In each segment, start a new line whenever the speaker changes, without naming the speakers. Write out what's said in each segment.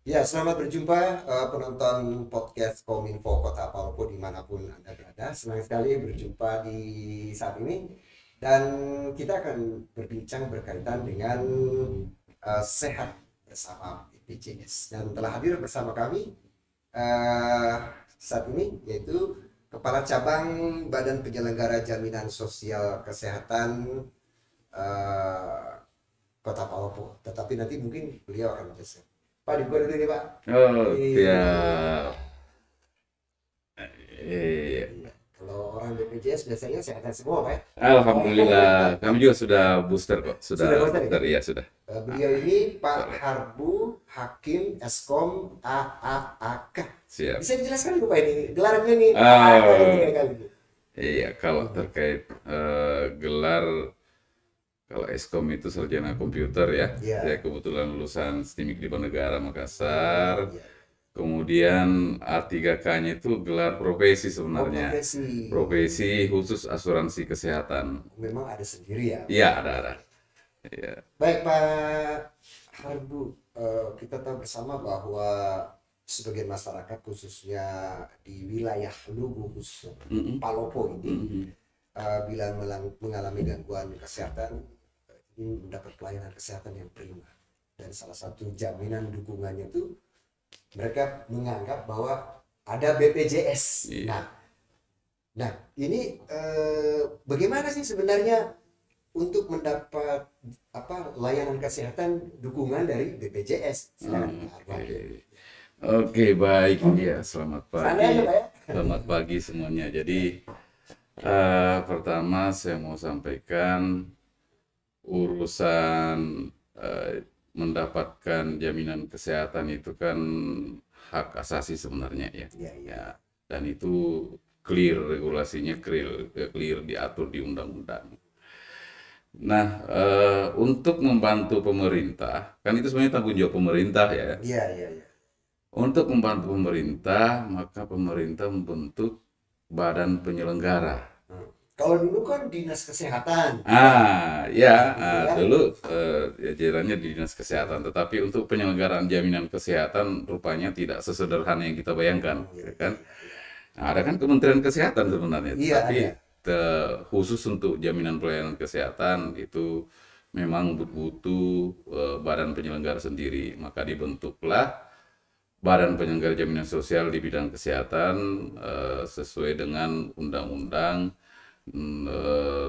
Ya, selamat berjumpa penonton podcast Kominfo Kota Palopo dimanapun Anda berada. Senang sekali berjumpa di saat ini dan kita akan berbincang berkaitan dengan sehat bersama BPJS. Dan telah hadir bersama kami eh, saat ini yaitu Kepala Cabang Badan Penyelenggara Jaminan Sosial Kesehatan eh, Kota Palopo. Tetapi nanti mungkin beliau akan menjelaskan. Pak, dibuka dulu nih Pak.
Oh,
Iya.
siap. Iya.
Iya. Kalau orang BPJS biasanya sehat semua, Pak.
Alhamdulillah, kami juga sudah booster kok, sudah
Sudah bosan ya?
booster, iya sudah.
Beliau ini Pak Harbu Hakim Eskom AAAK.
Siap.
Bisa dijelaskan dulu Pak ini gelarannya nih AAAK ini
Oh,
tiga kali.
iya, kalau terkait gelar, kalau Eskom itu sarjana komputer ya.
Iya.
Saya kebetulan lulusan STIMIK Diponegara Makassar.
Iya.
Kemudian A3K-nya itu gelar profesi
Oh,
sebenarnya.
profesi.
Profesi khusus asuransi kesehatan.
Memang ada sendiri ya.
Iya, ada. Iya.
Baik Pak Harbu, kita tahu bersama bahwa sebagian masyarakat khususnya di wilayah Lubu khususnya
Mm-mm.
Palopo ini
Mm-mm.
bila mengalami gangguan kesehatan ingin mendapat pelayanan kesehatan yang prima, dan salah satu jaminan dukungannya itu mereka menganggap bahwa ada BPJS.
Iya.
Nah, ini bagaimana sih sebenarnya untuk mendapat layanan kesehatan dukungan dari BPJS? Silakan Pak Arwani.
Oke, baik. Ya, selamat
Santai aja
pagi.
Pak ya.
Selamat pagi semuanya. Jadi, pertama saya mau sampaikan urusan mendapatkan jaminan kesehatan itu kan hak asasi sebenarnya ya.
Iya, iya.
Ya, dan itu clear regulasinya, clear diatur di undang-undang. Nah, untuk membantu pemerintah, kan itu sebenarnya tanggung jawab pemerintah ya.
Iya, iya, iya.
Untuk membantu pemerintah, maka pemerintah membentuk badan penyelenggara.
Kalau dulu kan dinas kesehatan.
Dulu jajarannya di Dinas Kesehatan, tetapi untuk penyelenggaraan jaminan kesehatan rupanya tidak sesederhana yang kita bayangkan, ya kan? Nah, ada kan Kementerian Kesehatan sebenarnya,
Iya,
tapi
ada.
khusus untuk jaminan pelayanan kesehatan itu memang butuh badan penyelenggara sendiri, maka dibentuklah Badan Penyelenggara Jaminan Sosial di bidang kesehatan sesuai dengan Undang-Undang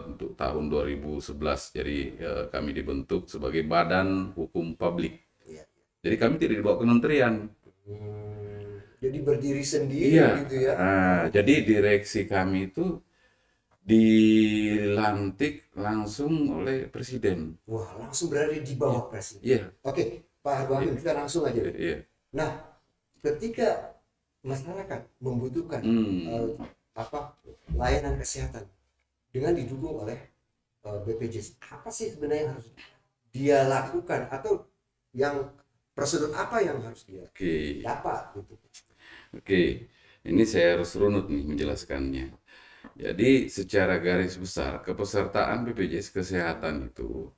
untuk tahun 2011. Jadi kami dibentuk sebagai Badan Hukum Publik.
Iya.
Jadi kami tidak dibawa kementerian.
Jadi berdiri sendiri
Iya.
gitu ya.
Jadi direksi kami itu dilantik langsung oleh Presiden.
Wah, langsung berada di bawah presiden.
Iya.
Oke, Pak Harwani, kita langsung aja.
Iya.
Nah, ketika masyarakat membutuhkan layanan kesehatan dengan didukung oleh BPJS, apa sih sebenarnya yang harus dia lakukan, atau yang prosedur apa yang harus dia
Oke.
dapat gitu.
Oke, ini saya harus runut nih menjelaskannya. Jadi secara garis besar kepesertaan BPJS Kesehatan itu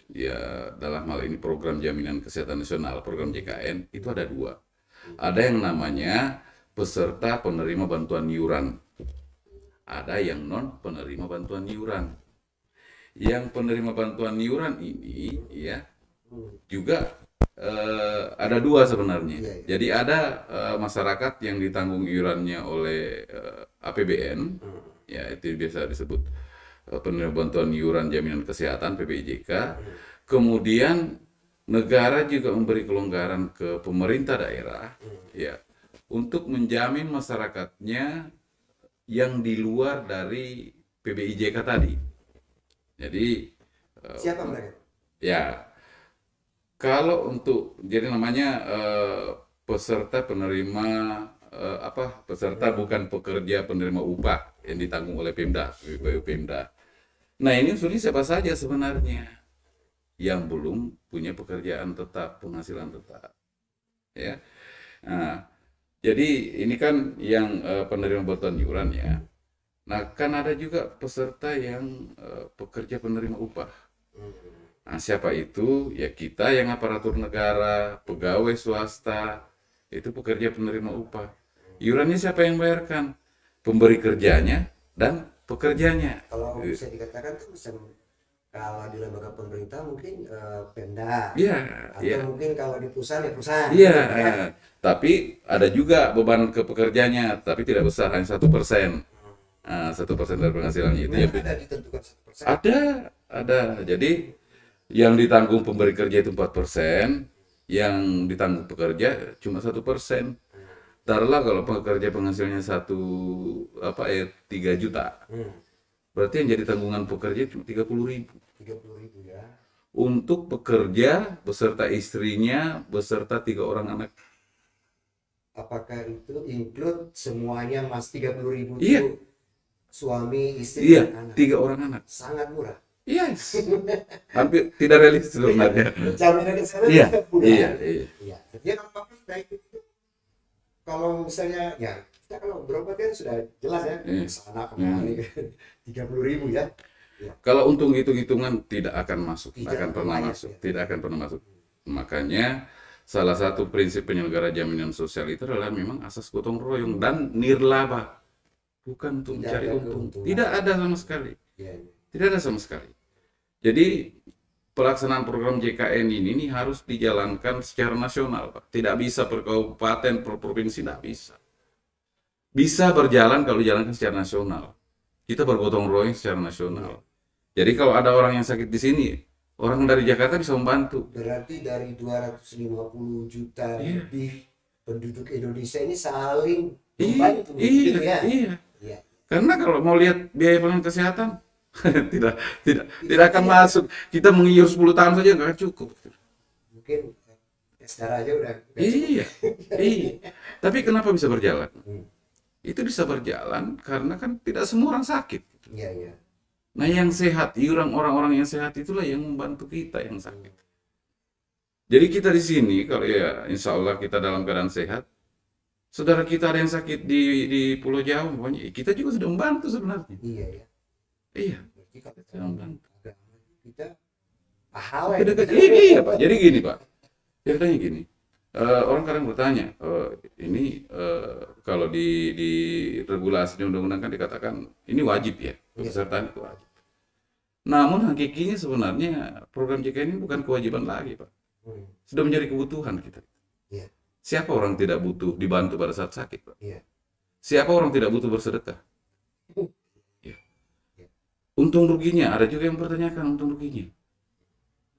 ya dalam hal ini program jaminan kesehatan nasional, program JKN itu ada dua. Ada yang namanya peserta penerima bantuan iuran. Ada yang non penerima bantuan iuran. Yang penerima bantuan iuran ini ya juga ada dua sebenarnya.
Iya, iya.
Jadi ada masyarakat yang ditanggung iurannya oleh APBN, ya itu biasa disebut penerima bantuan iuran jaminan kesehatan PBJK. Kemudian negara juga memberi kelonggaran ke pemerintah daerah, ya, untuk menjamin masyarakatnya yang di luar dari PBIJK tadi. Jadi
Siapa mereka?
ya. Kalau untuk jadi namanya peserta penerima peserta bukan pekerja penerima upah yang ditanggung oleh Pemda, Pemda. Nah ini sebenarnya siapa saja sebenarnya yang belum punya pekerjaan tetap, penghasilan tetap, ya. Nah, jadi ini kan yang penerima bantuan iuran ya. Nah kan ada juga peserta yang pekerja penerima upah. Nah, siapa itu? Ya kita yang aparatur negara, pegawai swasta, itu pekerja penerima upah. Iurannya siapa yang bayarkan? Pemberi kerjanya dan pekerjanya.
Kalau bisa dikatakan tuh kalau di lembaga pemerintah mungkin Pemda,
Iya,
atau
iya,
mungkin kalau di perusahaan ya perusahaan
iya.
gitu ya.
Tapi ada juga beban ke pekerjanya, tapi tidak besar, hanya 1%. 1% dari penghasilannya itu ya.
Memang ada ditentukan 1%.
Ada. Jadi yang ditanggung pemberi kerja itu 4%, yang ditanggung pekerja cuma 1%. Taruhlah kalau pekerja penghasilannya 3 juta, berarti yang jadi tanggungan pekerja cuma 30.000
30.000 ya.
untuk pekerja beserta istrinya beserta 3 orang anak.
Apakah itu include semuanya Mas 30.000
Iya,
itu suami, istri,
iya,
dan anak?
3 orang anak.
Sangat murah.
Yes, hampir tidak realistis sebenarnya.
Jaminan kesehatan
Iya,
sangat murah.
iya, iya.
Iya. Jadi apakah baik itu kalau misalnya ya kita kalau berobat kan sudah jelas ya
Iya.
sana kemari 30.000 ya. Ya.
Kalau untung hitung-hitungan tidak akan masuk,
Tidak
akan pernah
layak,
masuk,
ya.
tidak akan pernah masuk. Makanya salah satu prinsip penyelenggara jaminan sosial itu adalah memang asas gotong royong dan nirlaba, bukan untuk
Tidak
mencari
ada
untung.
keuntungan.
Tidak ada sama sekali,
Iya, iya.
tidak ada sama sekali. Jadi pelaksanaan program JKN ini harus dijalankan secara nasional, Pak. Tidak bisa per kabupaten, per provinsi, tidak bisa. Bisa berjalan kalau dijalankan secara nasional. Kita bergotong royong secara nasional. Jadi kalau ada orang yang sakit di sini, orang dari Jakarta bisa membantu.
Berarti dari 250 juta
Iya.
lebih penduduk Indonesia ini saling
Iya,
membantu gitu ya.
iya.
Iya.
Karena kalau mau lihat biaya pelayanan kesehatan, tidak akan masuk. Kita mengiur 10 tahun saja nggak akan cukup.
Mungkin tes darah aja udah cukup.
Iya, iya. Tapi kenapa bisa berjalan?
Hmm.
Itu bisa berjalan karena kan tidak semua orang sakit.
Iya, iya.
Nah, yang sehat, iuran orang-orang yang sehat itulah yang membantu kita yang sakit. Jadi kita di sini, kalau ya insya Allah kita dalam keadaan sehat, saudara kita ada yang sakit di Pulau Jawa, pokoknya kita juga sudah membantu sebenarnya.
Iya, ya.
Iya.
Berarti kalau
Sudah membantu.
agama kita pahala
Kita
ya.
dekat. Iya, Pak. Jadi gini, Pak. Ceritanya gini. Orang kadang bertanya, ini kalau di regulasi di undang-undang kan dikatakan ini wajib ya, kepesertaan itu wajib. Namun hakikinya sebenarnya program JKN ini bukan kewajiban lagi, Pak. Sudah menjadi kebutuhan kita.
Iya.
Siapa orang tidak butuh dibantu pada saat sakit, Pak?
Iya.
Siapa orang tidak butuh bersedekah? Ya. Untung ruginya, ada juga yang mempertanyakan untung ruginya.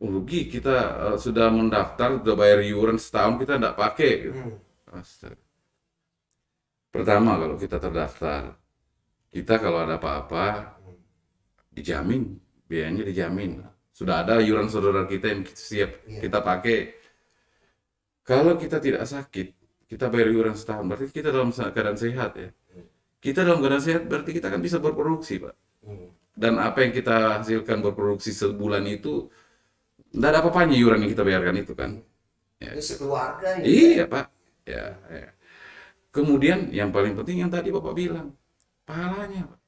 Rugi kita sudah mendaftar, sudah bayar iuran setahun kita tidak pakai. Gitu. Astaga. Pertama kalau kita terdaftar, kita kalau ada apa-apa dijamin, biayanya dijamin. Sudah ada iuran saudara kita yang siap kita pakai. Kalau kita tidak sakit, kita bayar iuran setahun, berarti kita dalam keadaan sehat ya. Kita dalam keadaan sehat berarti kita akan bisa berproduksi, Pak. Dan apa yang kita hasilkan berproduksi sebulan itu tidak ada apa-apanya iuran yang kita bayarkan itu kan. Ya.
Itu sekeluarga ya.
Iya, Pak. Ya, ya. Kemudian yang paling penting yang tadi Bapak bilang, pahalanya, Pak.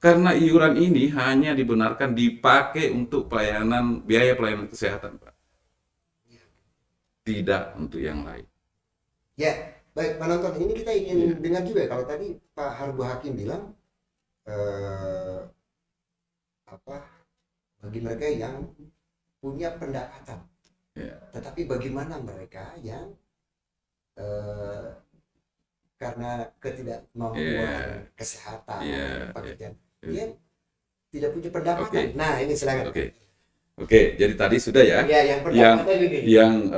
Karena iuran ini hanya dibenarkan dipakai untuk biaya pelayanan kesehatan, Pak. Tidak untuk yang lain.
Ya, baik Pak Nonton, ini kita ingin dengar juga kalau tadi Pak Harbo Hakim bilang bagi mereka yang punya pendapatan, tetapi bagaimana mereka yang karena ketidakmampuan kesehatan, pekerjaan, dia tidak punya pendapatan. Nah, ini silakan.
Oke, jadi tadi sudah ya.
Ya,
yang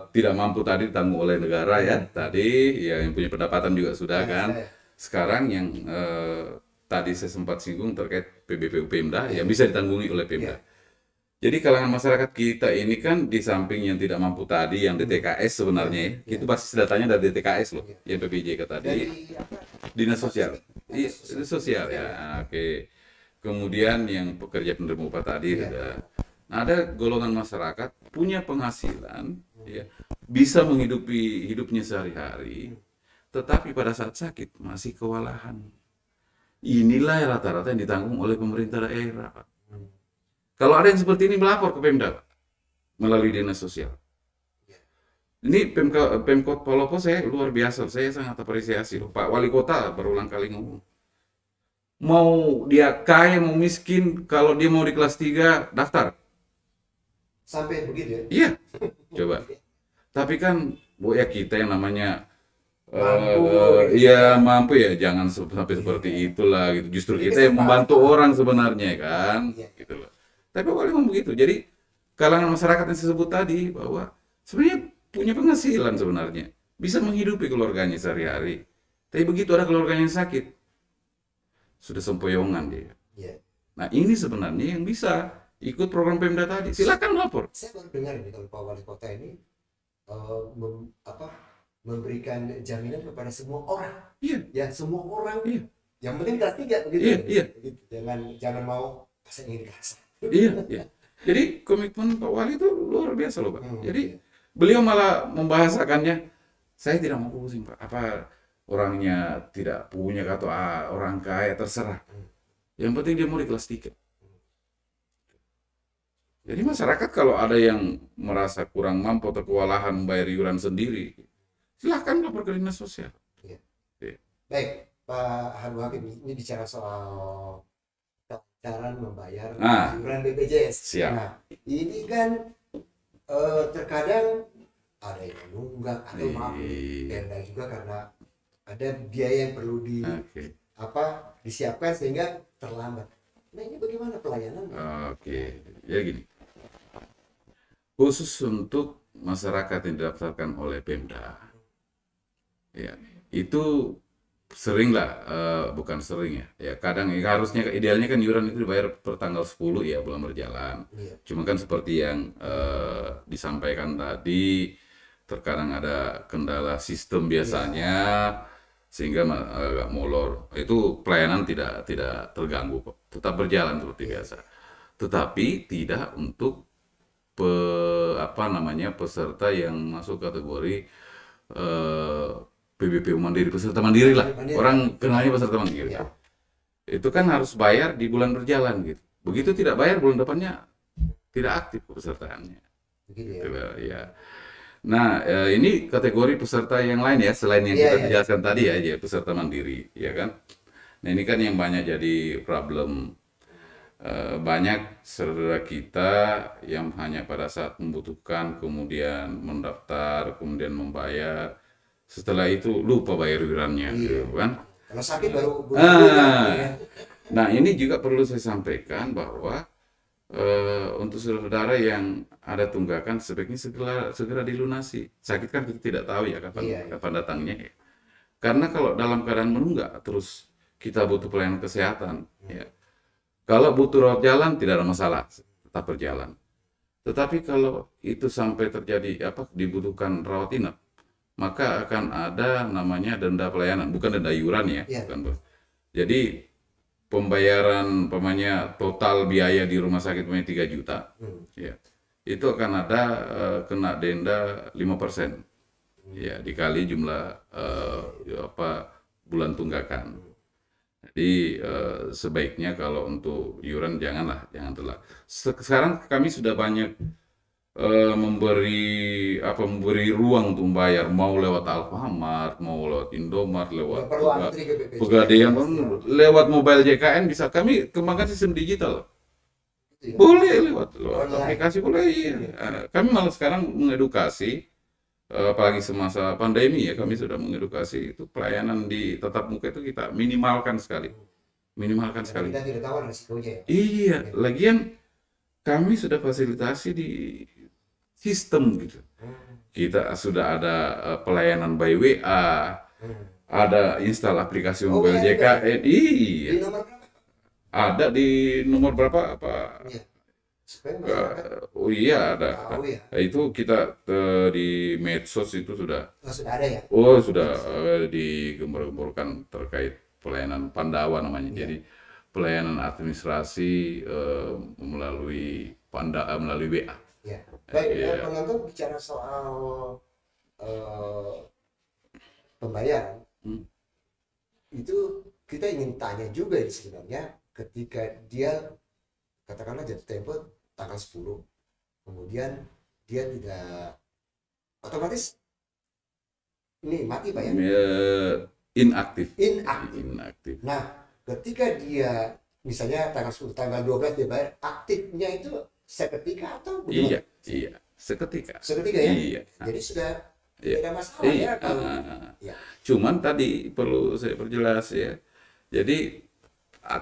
tidak mampu tadi ditanggung oleh negara ya. Tadi yang punya pendapatan juga sudah kan. Sekarang yang tadi saya sempat singgung terkait PBPU Pemda yang bisa ditanggungi oleh Pemda. Jadi kalangan masyarakat kita ini kan di samping yang tidak mampu tadi, yang DTKS sebenarnya, itu basis datanya dari DTKS loh, yang PPJK tadi, Dinas Sosial, Dinas Sosial ya, oke. Kemudian yang pekerja penerima upah tadi, ada golongan masyarakat punya penghasilan, ya, bisa menghidupi hidupnya sehari-hari, tetapi pada saat sakit masih kewalahan. Inilah rata-rata yang ditanggung oleh pemerintah daerah, Pak. Kalau ada yang seperti ini melapor ke Pemda Pak, melalui dinas sosial. Ini Pemkot Palopo saya luar biasa, saya sangat apresiasi. Pak Wali Kota berulang kali ngomong. Mau dia kaya, mau miskin, kalau dia mau di kelas 3, daftar.
Sampai begitu ya?
Iya, coba. Tapi kan, Bu ya kita yang namanya
Mampu,
iya mampu ya, jangan sampai seperti itulah gitu. Justru
Ini
kita yang
kesempatan.
membantu orang sebenarnya kan,
Iya.
gitu loh. Tapi boleh ngomong begitu. Jadi kalangan masyarakat yang saya sebut tadi bahwa sebenarnya punya penghasilan sebenarnya, bisa menghidupi keluarganya sehari-hari. Tapi begitu ada keluarganya yang sakit, sudah sempoyongan dia.
Iya.
Nah ini sebenarnya yang bisa ikut program Pemda tadi. Silakan lapor.
Saya baru dengar ini kalau Pak Wali Kota ini memberikan jaminan kepada semua orang.
Iya,
Ya, semua orang.
iya,
Yang penting kelas 3 begitu.
iya, iya.
Begitu. Jangan mau saya ingin kelas 1.
Iya, iya. Jadi komitmen Pak Wali itu luar biasa loh Pak. Jadi
Iya.
beliau malah membahasakannya, saya tidak mau pusing Pak. Apa orangnya tidak punya atau orang kaya terserah. Yang penting dia mau di kelas 3. Jadi masyarakat kalau ada yang merasa kurang mampu atau kewalahan membayar iuran sendiri, silahkan lapor ke dinas sosial.
Iya.
Iya.
Baik, Pak Haru Habib, ini bicara soal kelancaran membayar
Ah,
iuran BPJS.
siap.
Nah, ini kan terkadang ada yang menunggak atau maaf
Iya.
denda juga karena ada biaya yang perlu
Oke.
disiapkan sehingga terlambat. Nah, ini bagaimana pelayanan?
Oke. Ya gini. Khusus untuk masyarakat yang didaftarkan oleh Pemda, ya itu sering lah, bukan sering ya. Ya kadang harusnya idealnya kan iuran itu dibayar per tanggal 10 ya bulan berjalan.
Iya.
Cuma kan seperti yang disampaikan tadi, terkadang ada kendala sistem biasanya sehingga agak molor. Itu pelayanan tidak terganggu kok, tetap berjalan seperti biasa. Tetapi tidak untuk peserta yang masuk kategori PBPU Mandiri, peserta mandiri lah.
Mandiri.
Orang kenalnya peserta mandiri.
Iya.
Itu kan harus bayar di bulan berjalan gitu. Begitu tidak bayar bulan depannya tidak aktif pesertaannya.
Begitu ya.
Gitu, ya. Nah, ini kategori peserta yang lain ya, selain yang kita jelaskan tadi ya, peserta mandiri, ya kan. Nah, ini kan yang banyak jadi problem. Banyak saudara kita yang hanya pada saat membutuhkan kemudian mendaftar, kemudian membayar, setelah itu lupa bayar iurannya, gitu kan.
Kalau sakit baru
Nah, ini juga perlu saya sampaikan bahwa untuk saudara yang ada tunggakan sebaiknya segera dilunasi. Sakit kan kita tidak tahu ya kapan datangnya. Ya. Karena kalau dalam keadaan menunggak terus kita butuh pelayanan kesehatan, ya. Kalau butuh rawat jalan tidak ada masalah, tetap berjalan. Tetapi kalau itu sampai terjadi dibutuhkan rawat inap, maka akan ada namanya denda pelayanan, bukan denda iuran ya, bukan. Jadi pembayaran total biaya di rumah sakit 3 juta, ya, itu akan ada kena denda 5%, ya, dikali jumlah bulan tunggakan. Jadi sebaiknya kalau untuk iuran jangan telat. Sekarang kami sudah banyak memberi ruang untuk membayar, mau lewat Alfamart, mau lewat Indomart, lewat Pegadaian, lewat mobile JKN bisa. Kami kembangkan sistem digital. Boleh lewat aplikasi, boleh. Iya. Kami malah sekarang mengedukasi, apalagi semasa pandemi ya, kami sudah mengedukasi itu pelayanan di tatap muka itu kita minimalkan sekali.
Kita tidak tahu resikonya.
Iya, lagian kami sudah fasilitasi di sistem gitu. Kita sudah ada pelayanan by WA, ada install aplikasi mobile JKN. Iya.
Di nomor berapa?
Ada di nomor berapa oh iya ada. Nah, itu kita di medsos itu sudah
ada ya?
Oh sudah digembor-gemborkan terkait pelayanan Pandawa namanya. Jadi pelayanan administrasi melalui WA.
Ya. Baik, penonton bicara soal pembayaran, itu kita ingin tanya juga sebenarnya ketika dia katakanlah jatuh tempo tanggal 10, kemudian dia tidak otomatis ini mati Pak ya?
Inaktif.
Inaktif. Nah, ketika dia misalnya tanggal 10, tanggal 12 dia bayar, aktifnya itu seketika atau bagaimana?
Iya, seketika.
Seketika ya?
Iya.
Jadi sudah
Iya.
tidak ada masalah ya kalau ya.
Cuman tadi perlu saya perjelas ya. Jadi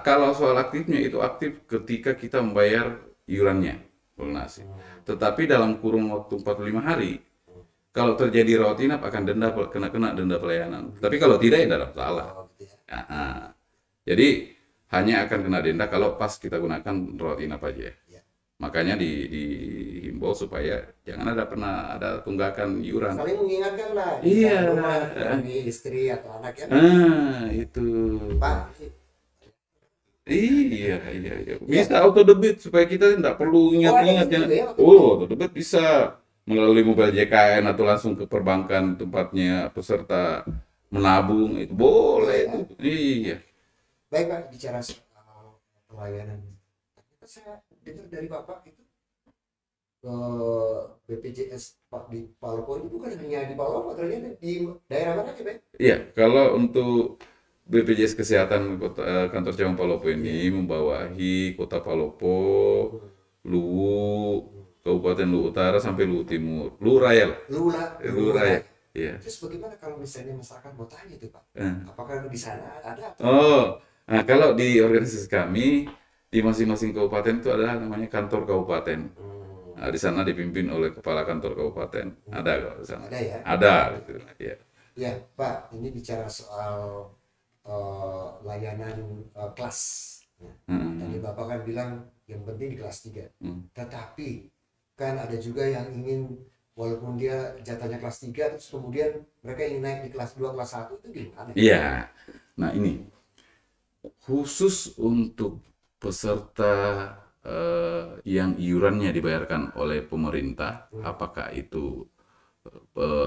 kalau soal aktifnya itu aktif ketika kita membayar iurannya, lunasi. Tetapi dalam kurun waktu 45 hari, kalau terjadi rawat inap akan kena denda pelayanan. Tapi kalau tidak ya tidak ada masalah.
Gitu ya.
Jadi hanya akan kena denda kalau pas kita gunakan rawat inap aja.
Ya.
Makanya dihimbau supaya jangan pernah ada tunggakan iuran.
Saling mengingatkan lah.
Iya.
Rumah, suami, istri atau anak ya.
Itu.
Pak,
Iya. Bisa auto debit supaya kita tidak perlu ingat-ingat. Auto debit bisa melalui mobile JKN atau langsung ke perbankan tempatnya peserta menabung, itu boleh. Iya.
Baik Pak, bicara soal pelayanan. Saya dengar dari Bapak itu BPJS Pak di Palopo itu bukan hanya di Palopo, ternyata di daerah mana aja Pak?
Iya, kalau untuk BPJS Kesehatan kantor cabang Palopo ini membawahi Kota Palopo, Luwu, Kabupaten Luwu Utara sampai Luwu Timur, Luwu Raya lah. Luwu Raya. Iya.
Terus bagaimana kalau misalnya masyarakat mau tanya itu Pak? Apakah di sana ada atau?
Oh, nah kalau di organisasi kami di masing-masing kabupaten itu ada namanya kantor kabupaten. Nah, di sana dipimpin oleh kepala kantor kabupaten. Ada kok di sana.
Ada ya?
Ada gitu. Ya.
Ya Pak, ini bicara soal layanan kelas. Tadi Bapak kan bilang yang penting di kelas 3. Tetapi kan ada juga yang ingin walaupun dia jatahnya kelas 3 terus kemudian mereka ingin naik di kelas 2, kelas 1 itu gimana?
Iya. Nah, ini khusus untuk peserta yang iurannya dibayarkan oleh pemerintah, apakah itu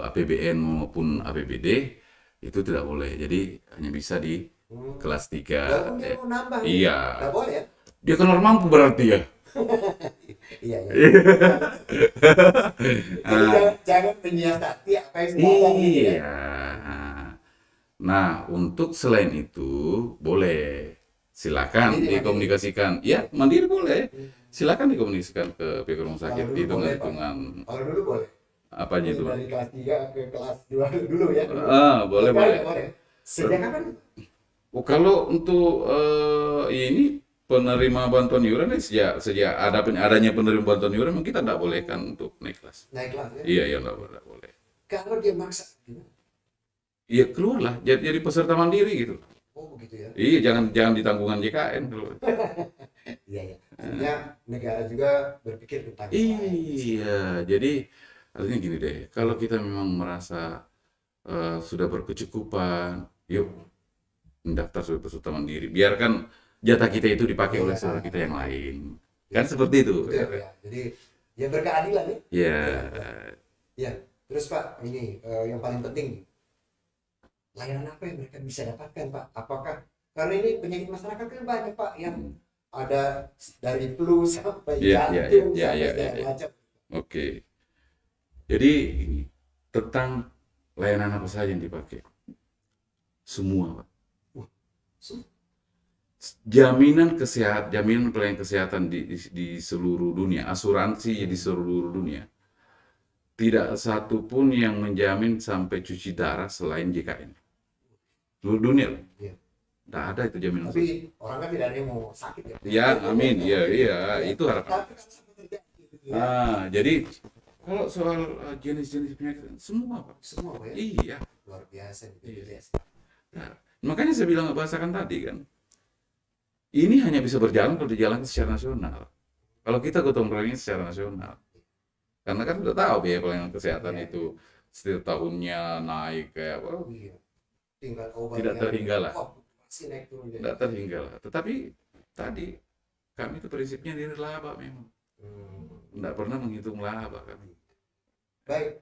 APBN maupun APBD, itu tidak boleh. Jadi hanya bisa di kelas 3.
Walaupun dia mau nambah,
iya.
Nggak boleh ya?
Dia kan orang mampu berarti ya.
Iya. Jadi jangan menyiasati apa yang salah.
Iya. Nah, untuk selain itu boleh. Silakan dikomunikasikan. Ya, mandiri boleh. Silakan dikomunikasikan ke pihak rumah sakit. Hitungan.
Kalau dulu boleh.
Apanya itu?
Dari kelas 3 ke kelas 2 dulu ya.
Boleh.
Sejak kapan?
Kalau untuk ini penerima bantuan iuran sejak adanya penerima bantuan iuran kita tidak bolehkan untuk naik kelas.
Naik kelas ya?
Iya, tidak boleh.
Kalau dia maksa gimana?
Iya, keluarlah jadi peserta mandiri gitu.
Oh begitu ya?
Iya, jangan di tanggungan JKN dulu.
Iya. Artinya negara juga berpikir tentang
Iya, jadi artinya gini deh, kalau kita memang merasa sudah berkecukupan, yuk mendaftar sebagai peserta mandiri. Biarkan jatah kita itu dipakai oleh saudara kita yang lain. Kan seperti itu.
Betul, ya. Jadi ya berkeadilan ya.
Iya.
Ya. Terus Pak, ini yang paling penting layanan apa yang mereka bisa dapatkan Pak? Apakah karena ini penyakit masyarakat kan banyak Pak yang ada dari flu sampai jantung sampai segala macam.
Oke. Jadi ini tentang layanan apa saja yang dipakai? Semua, Pak. Jaminan pelayanan kesehatan di seluruh dunia, asuransi di seluruh dunia. Tidak satu pun yang menjamin sampai cuci darah selain JKN. Seluruh dunia.
Iya.
Tidak ada itu jaminan.
Tapi orang kan tidak ada yang mau sakit ya.
Ya, amin. Iya, itu harapan. Nah, jadi kalau soal jenis-jenis penyakit semua, Pak.
Semua, Pak ya?
Iya.
Luar biasa.
Iya. Nah, makanya saya bilang bahasakan tadi kan. Ini hanya bisa berjalan kalau dijalankan secara nasional. Kalau kita gotong royongnya secara nasional. Karena kan sudah tahu biaya pelayanan kesehatan itu setiap tahunnya naik kayak tidak terhingga lah. Tidak terhingga lah. Tetapi tadi kami itu prinsipnya nirlaba memang. Tidak pernah menghitung laba kan.
Baik,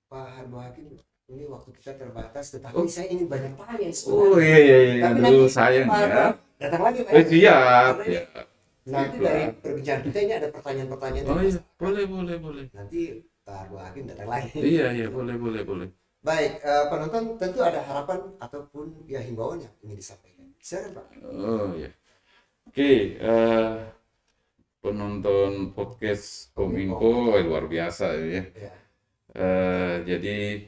Pak Harbo Hakim, ini waktu kita terbatas, tetapi saya ingin banyak tanya.
Oh iya.
Tapi
Dulu sayang ya.
Datang lagi Pak.
Siap. Ya.
Nanti
Itulah.
dari perbincangan kita ini ada pertanyaan-pertanyaan
Oh
dari
iya,
masyarakat.
boleh, boleh, boleh.
Nanti Pak Hakim datang lagi.
Iya, iya, boleh, boleh, boleh.
Baik, penonton tentu ada harapan ataupun ya himbauan yang ingin disampaikan. Silakan Pak.
Oh iya. Oke, penonton podcast Kominfo luar biasa ya.
Ya.
Jadi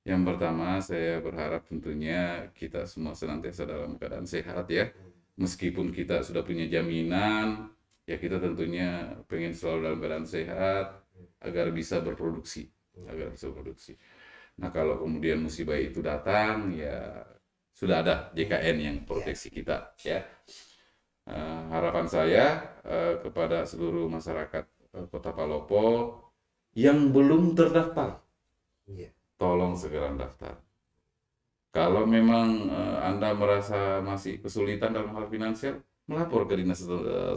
yang pertama saya berharap tentunya kita semua senantiasa dalam keadaan sehat ya. Meskipun kita sudah punya jaminan, ya kita tentunya pengen selalu dalam keadaan sehat agar bisa berproduksi, agar bisa berproduksi. Nah kalau kemudian musibah itu datang, ya sudah ada JKN yang proteksi kita ya. Harapan saya kepada seluruh masyarakat Kota Palopo yang belum terdaftar,
Iya.
tolong segera daftar. Kalau memang Anda merasa masih kesulitan dalam hal finansial, melapor ke dinas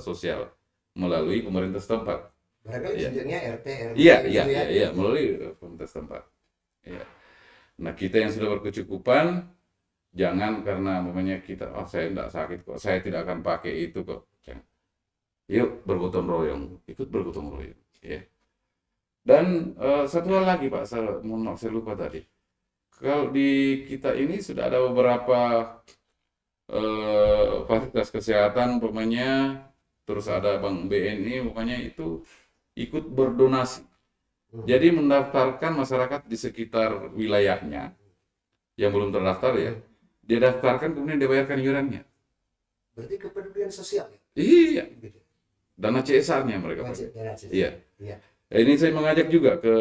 sosial melalui pemerintah setempat.
Barangkali
Iya.
jenjangnya RT, RW
Iya,
gitu
iya,
ya.
iya, iya, melalui pemerintah setempat. Iya. Nah, kita yang sudah berkecukupan, jangan karena namanya kita, oh saya tidak sakit kok, saya tidak akan pakai itu kok. Yuk bergotong royong, ikut bergotong royong. Ya. Dan satu hal lagi Pak, mohon maaf saya lupa tadi. Kalau di kita ini sudah ada beberapa fasilitas kesehatan, umpamanya, terus ada Bank BNI, umpamanya itu ikut berdonasi. Jadi mendaftarkan masyarakat di sekitar wilayahnya yang belum terdaftar ya, dia daftarkan kemudian dibayarkan iurannya.
Berarti kepedulian sosial ya?
Iya,
Gitu.
dana CSR-nya mereka
Wajib
pakai.
ya, wajib.
Iya.
Iya.
Ini saya mengajak juga ke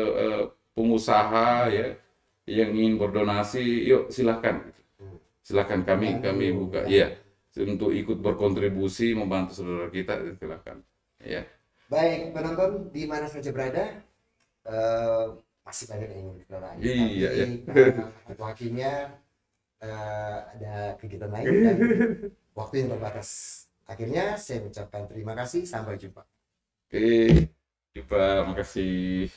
pengusaha ya yang ingin berdonasi, yuk silakan, silakan kami buka, ya untuk ikut berkontribusi membantu saudara kita, silakan. Ya.
Baik, penonton di mana saja berada, masih banyak yang ingin kita tanya.
Iya,
Tapi,
iya.
Hakimnya ada kegiatan lain dan waktu yang terbatas. Akhirnya saya ucapkan terima kasih, sampai jumpa.
Oke, jumpa, makasih.